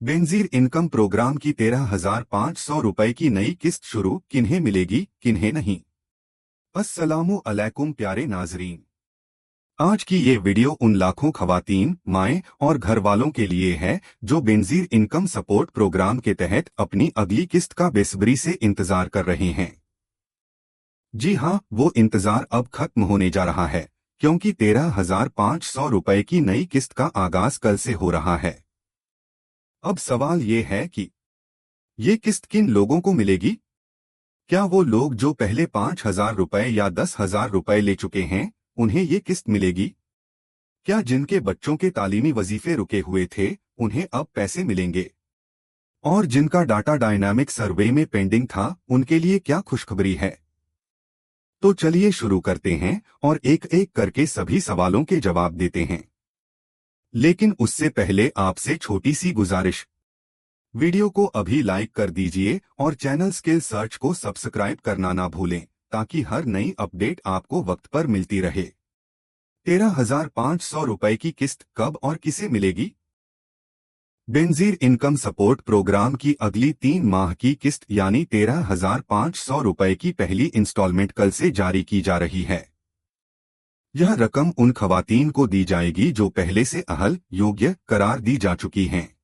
Benazir income programme की 13,500 रुपए की नई किस्त शुरू, किन्हें मिलेगी किन्हें नहीं। अस्सलामु अलैकुम प्यारे नाजरीन, आज की ये वीडियो उन लाखों खवातीन, माएं और घर वालों के लिए है जो बेनजीर इनकम सपोर्ट प्रोग्राम के तहत अपनी अगली किस्त का बेसब्री से इंतजार कर रहे हैं। जी हाँ, वो इंतजार अब खत्म होने जा रहा है, क्योंकि 13,500 रुपए की नई किस्त का आगाज कल से हो रहा है। अब सवाल ये है कि ये किस्त किन लोगों को मिलेगी? क्या वो लोग जो पहले 5,000 रुपए या 10,000 रुपए ले चुके हैं, उन्हें ये किस्त मिलेगी? क्या जिनके बच्चों के तालीमी वजीफे रुके हुए थे, उन्हें अब पैसे मिलेंगे? और जिनका डाटा डायनामिक सर्वे में पेंडिंग था, उनके लिए क्या खुशखबरी है? तो चलिए शुरू करते हैं और एक एक करके सभी सवालों के जवाब देते हैं। लेकिन उससे पहले आपसे छोटी सी गुजारिश, वीडियो को अभी लाइक कर दीजिए और चैनल स्किल सर्च को सब्सक्राइब करना ना भूलें, ताकि हर नई अपडेट आपको वक्त पर मिलती रहे। 13,500 रुपए की किस्त कब और किसे मिलेगी? बेनजीर इनकम सपोर्ट प्रोग्राम की अगली 3 माह की किस्त यानी 13,500 रुपए की पहली इंस्टॉलमेंट कल से जारी की जा रही है। यह रकम उन खवातीन को दी जाएगी जो पहले से अहल योग्य करार दी जा चुकी हैं।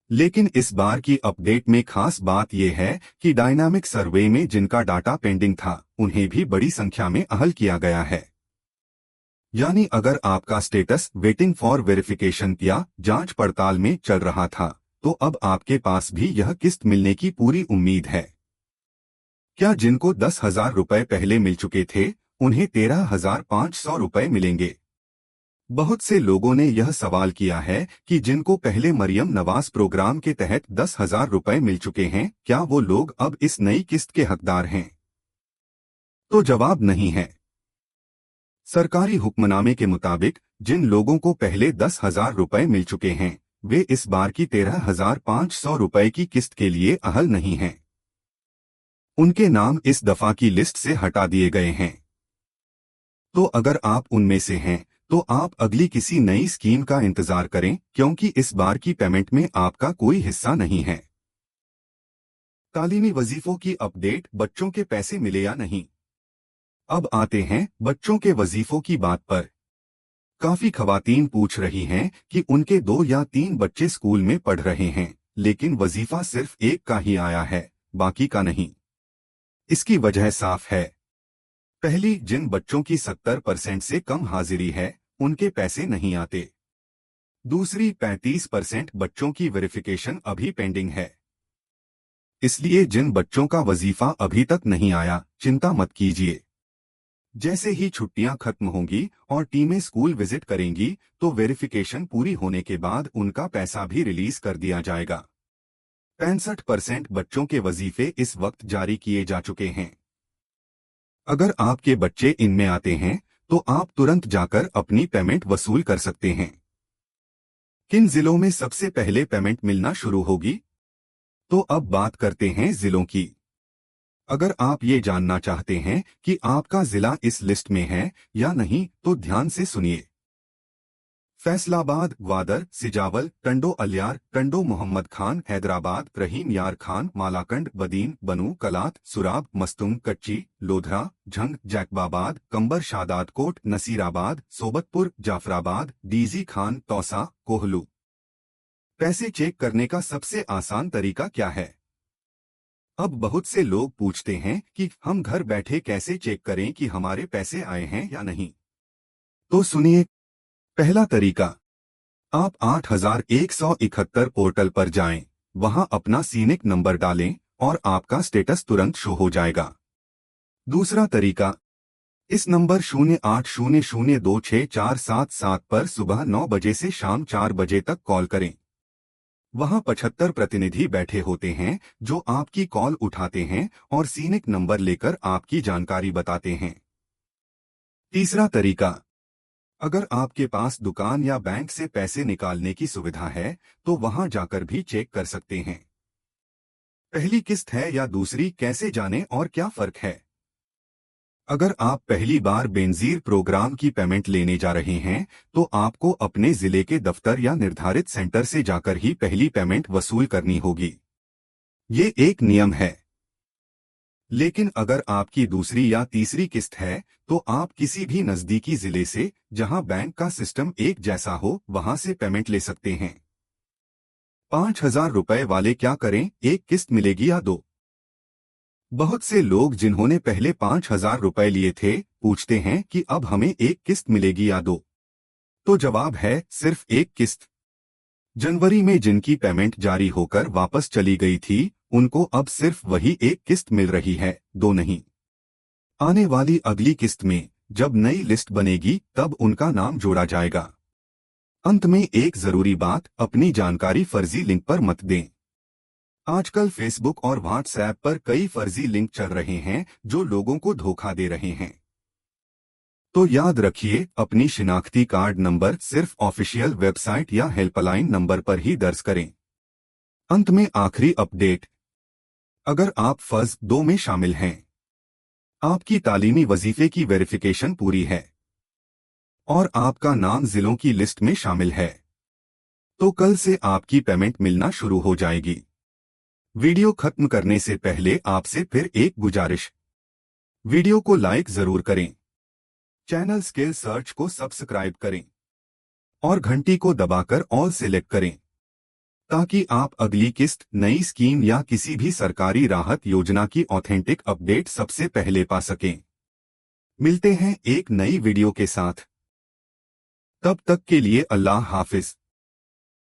लेकिन इस बार की अपडेट में खास बात यह है कि डायनामिक सर्वे में जिनका डाटा पेंडिंग था, उन्हें भी बड़ी संख्या में अहल किया गया है। यानी अगर आपका स्टेटस वेटिंग फॉर वेरिफिकेशन या जांच पड़ताल में चल रहा था, तो अब आपके पास भी यह किस्त मिलने की पूरी उम्मीद है। क्या जिनको 10,000 रुपए पहले मिल चुके थे, उन्हें 13,500 रुपए मिलेंगे? बहुत से लोगों ने यह सवाल किया है कि जिनको पहले मरियम नवाज प्रोग्राम के तहत 10,000 रुपए मिल चुके हैं, क्या वो लोग अब इस नई किस्त के हकदार हैं? तो जवाब नहीं है। सरकारी हुक्मनामे के मुताबिक जिन लोगों को पहले 10,000 रुपए मिल चुके हैं, वे इस बार की 13,500 रुपए की किस्त के लिए अहल नहीं हैं। उनके नाम इस दफा की लिस्ट से हटा दिए गए हैं। तो अगर आप उनमें से हैं, तो आप अगली किसी नई स्कीम का इंतजार करें, क्योंकि इस बार की पेमेंट में आपका कोई हिस्सा नहीं है। तालीमी वजीफों की अपडेट, बच्चों के पैसे मिले या नहीं? अब आते हैं बच्चों के वजीफों की बात पर। काफी खवातीन पूछ रही हैं कि उनके 2 या 3 बच्चे स्कूल में पढ़ रहे हैं, लेकिन वजीफा सिर्फ एक का ही आया है, बाकी का नहीं। इसकी वजह साफ है। पहली, जिन बच्चों की 70% से कम हाजिरी है, उनके पैसे नहीं आते। दूसरी, 35% बच्चों की वेरिफिकेशन अभी पेंडिंग है। इसलिए जिन बच्चों का वजीफा अभी तक नहीं आया, चिंता मत कीजिए। जैसे ही छुट्टियां खत्म होंगी और टीमें स्कूल विजिट करेंगी, तो वेरिफिकेशन पूरी होने के बाद उनका पैसा भी रिलीज कर दिया जाएगा। 65% बच्चों के वजीफे इस वक्त जारी किए जा चुके हैं। अगर आपके बच्चे इनमें आते हैं, तो आप तुरंत जाकर अपनी पेमेंट वसूल कर सकते हैं। किन जिलों में सबसे पहले पेमेंट मिलना शुरू होगी? तो अब बात करते हैं जिलों की। अगर आप ये जानना चाहते हैं कि आपका जिला इस लिस्ट में है या नहीं, तो ध्यान से सुनिए। फैसलाबाद, ग्वादर, सिजावल, टंडो अलियार, टंडो मोहम्मद खान, हैदराबाद, रहीम यार खान, मालाकंड, बदीन, बनू, कलात, सुराब, मस्तूम, कच्ची, लोधरा, झंग, जैकबाबाद, कंबर, शादात कोट, नसीराबाद, सोबतपुर, जाफराबाद, डीजी खान, तौसा, कोहलू। पैसे चेक करने का सबसे आसान तरीका क्या है? अब बहुत से लोग पूछते हैं कि हम घर बैठे कैसे चेक करें कि हमारे पैसे आए हैं या नहीं। तो सुनिए, पहला तरीका, आप 8,171 पोर्टल पर जाएं, वहां अपना सीनिक नंबर डालें और आपका स्टेटस तुरंत शो हो जाएगा। दूसरा तरीका, इस नंबर 0800264777 पर सुबह 9 बजे से शाम 4 बजे तक कॉल करें। वहां 75 प्रतिनिधि बैठे होते हैं जो आपकी कॉल उठाते हैं और सीनिक नंबर लेकर आपकी जानकारी बताते हैं। तीसरा तरीका, अगर आपके पास दुकान या बैंक से पैसे निकालने की सुविधा है, तो वहां जाकर भी चेक कर सकते हैं। पहली किस्त है या दूसरी, कैसे जानें और क्या फर्क है? अगर आप पहली बार बेनजीर प्रोग्राम की पेमेंट लेने जा रहे हैं तो आपको अपने जिले के दफ्तर या निर्धारित सेंटर से जाकर ही पहली पेमेंट वसूल करनी होगी। ये एक नियम है। लेकिन अगर आपकी दूसरी या तीसरी किस्त है तो आप किसी भी नजदीकी जिले से, जहां बैंक का सिस्टम एक जैसा हो, वहां से पेमेंट ले सकते हैं। 5,000 रुपए वाले क्या करें, एक किस्त मिलेगी या दो? बहुत से लोग जिन्होंने पहले 5,000 रुपए लिए थे पूछते हैं कि अब हमें एक किस्त मिलेगी या दो। तो जवाब है सिर्फ एक किस्त। जनवरी में जिनकी पेमेंट जारी होकर वापस चली गई थी उनको अब सिर्फ वही एक किस्त मिल रही है, दो नहीं। आने वाली अगली किस्त में जब नई लिस्ट बनेगी तब उनका नाम जोड़ा जाएगा। अंत में एक जरूरी बात, अपनी जानकारी फर्जी लिंक पर मत दें। आजकल फेसबुक और व्हाट्सएप पर कई फर्जी लिंक चल रहे हैं जो लोगों को धोखा दे रहे हैं। तो याद रखिए, अपनी शिनाख्ती कार्ड नंबर सिर्फ ऑफिशियल वेबसाइट या हेल्पलाइन नंबर पर ही दर्ज करें। अंत में आखिरी अपडेट, अगर आप फर्ज 2 में शामिल हैं, आपकी तालीमी वजीफे की वेरिफिकेशन पूरी है और आपका नाम जिलों की लिस्ट में शामिल है, तो कल से आपकी पेमेंट मिलना शुरू हो जाएगी। वीडियो खत्म करने से पहले आपसे फिर एक गुजारिश, वीडियो को लाइक जरूर करें, चैनल स्किल सर्च को सब्सक्राइब करें और घंटी को दबाकर ऑल सिलेक्ट करें ताकि आप अगली किस्त, नई स्कीम या किसी भी सरकारी राहत योजना की ऑथेंटिक अपडेट सबसे पहले पा सकें। मिलते हैं एक नई वीडियो के साथ, तब तक के लिए अल्लाह हाफिज।